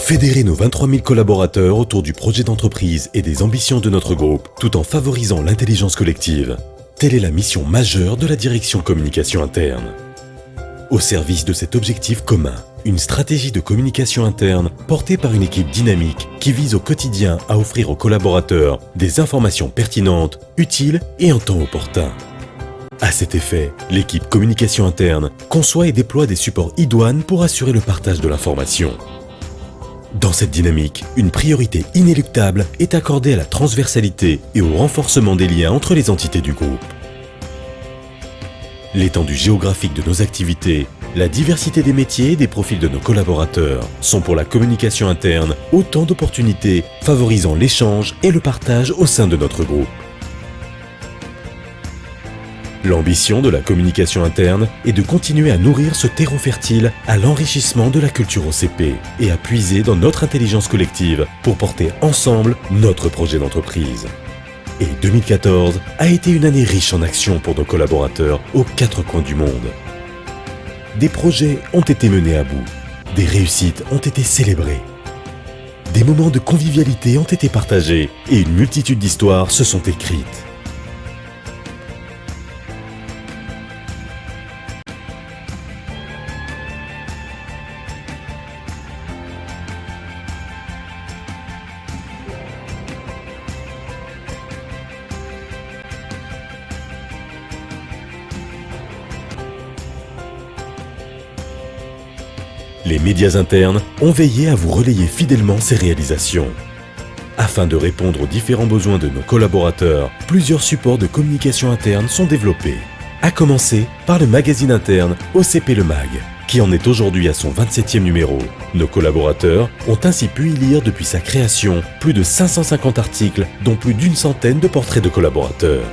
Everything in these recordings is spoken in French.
Fédérer nos 23 000 collaborateurs autour du projet d'entreprise et des ambitions de notre groupe, tout en favorisant l'intelligence collective. Telle est la mission majeure de la direction communication interne. Au service de cet objectif commun, une stratégie de communication interne portée par une équipe dynamique qui vise au quotidien à offrir aux collaborateurs des informations pertinentes, utiles et en temps opportun. À cet effet, l'équipe communication interne conçoit et déploie des supports idoines pour assurer le partage de l'information. Dans cette dynamique, une priorité inéluctable est accordée à la transversalité et au renforcement des liens entre les entités du groupe. L'étendue géographique de nos activités, la diversité des métiers et des profils de nos collaborateurs sont pour la communication interne autant d'opportunités favorisant l'échange et le partage au sein de notre groupe. L'ambition de la communication interne est de continuer à nourrir ce terreau fertile à l'enrichissement de la culture OCP et à puiser dans notre intelligence collective pour porter ensemble notre projet d'entreprise. Et 2014 a été une année riche en actions pour nos collaborateurs aux 4 coins du monde. Des projets ont été menés à bout, des réussites ont été célébrées. Des moments de convivialité ont été partagés et une multitude d'histoires se sont écrites. Les médias internes ont veillé à vous relayer fidèlement ces réalisations. Afin de répondre aux différents besoins de nos collaborateurs, plusieurs supports de communication interne sont développés. À commencer par le magazine interne OCP Le Mag, qui en est aujourd'hui à son 27e numéro. Nos collaborateurs ont ainsi pu y lire depuis sa création plus de 550 articles, dont plus d'une centaine de portraits de collaborateurs.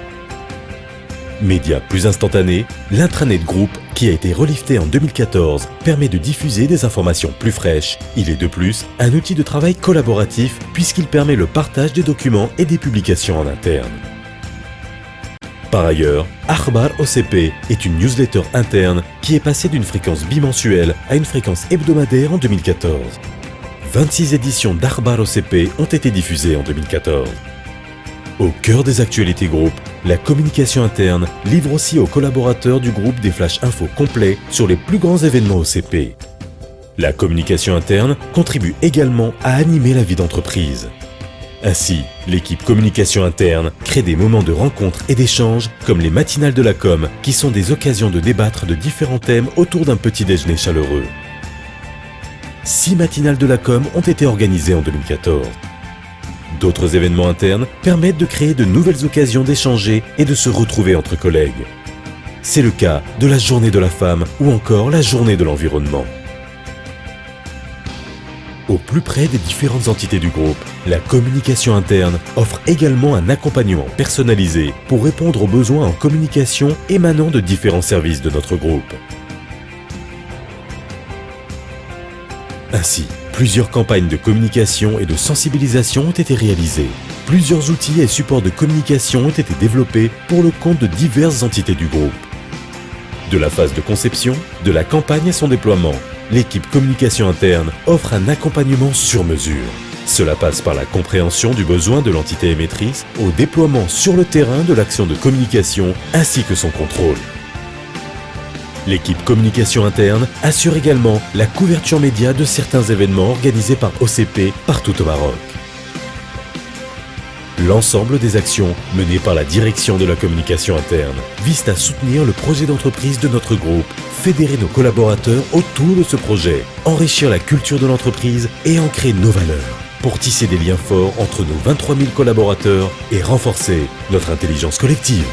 Média plus instantané, l'intranet groupe, qui a été relifté en 2014, permet de diffuser des informations plus fraîches. Il est de plus un outil de travail collaboratif puisqu'il permet le partage des documents et des publications en interne. Par ailleurs, Akhbar OCP est une newsletter interne qui est passée d'une fréquence bimensuelle à une fréquence hebdomadaire en 2014. 26 éditions d'Akhbar OCP ont été diffusées en 2014. Au cœur des actualités groupe, la communication interne livre aussi aux collaborateurs du groupe des flashs infos complets sur les plus grands événements OCP. La communication interne contribue également à animer la vie d'entreprise. Ainsi, l'équipe communication interne crée des moments de rencontre et d'échange comme les matinales de la com qui sont des occasions de débattre de différents thèmes autour d'un petit déjeuner chaleureux. 6 matinales de la com ont été organisées en 2014. D'autres événements internes permettent de créer de nouvelles occasions d'échanger et de se retrouver entre collègues. C'est le cas de la Journée de la femme ou encore la Journée de l'environnement. Au plus près des différentes entités du groupe, la communication interne offre également un accompagnement personnalisé pour répondre aux besoins en communication émanant de différents services de notre groupe. Ainsi, plusieurs campagnes de communication et de sensibilisation ont été réalisées. Plusieurs outils et supports de communication ont été développés pour le compte de diverses entités du groupe. De la phase de conception, de la campagne à son déploiement, l'équipe communication interne offre un accompagnement sur mesure. Cela passe par la compréhension du besoin de l'entité émettrice au déploiement sur le terrain de l'action de communication ainsi que son contrôle. L'équipe communication interne assure également la couverture média de certains événements organisés par OCP partout au Maroc. L'ensemble des actions menées par la direction de la communication interne visent à soutenir le projet d'entreprise de notre groupe, fédérer nos collaborateurs autour de ce projet, enrichir la culture de l'entreprise et ancrer nos valeurs, pour tisser des liens forts entre nos 23 000 collaborateurs et renforcer notre intelligence collective.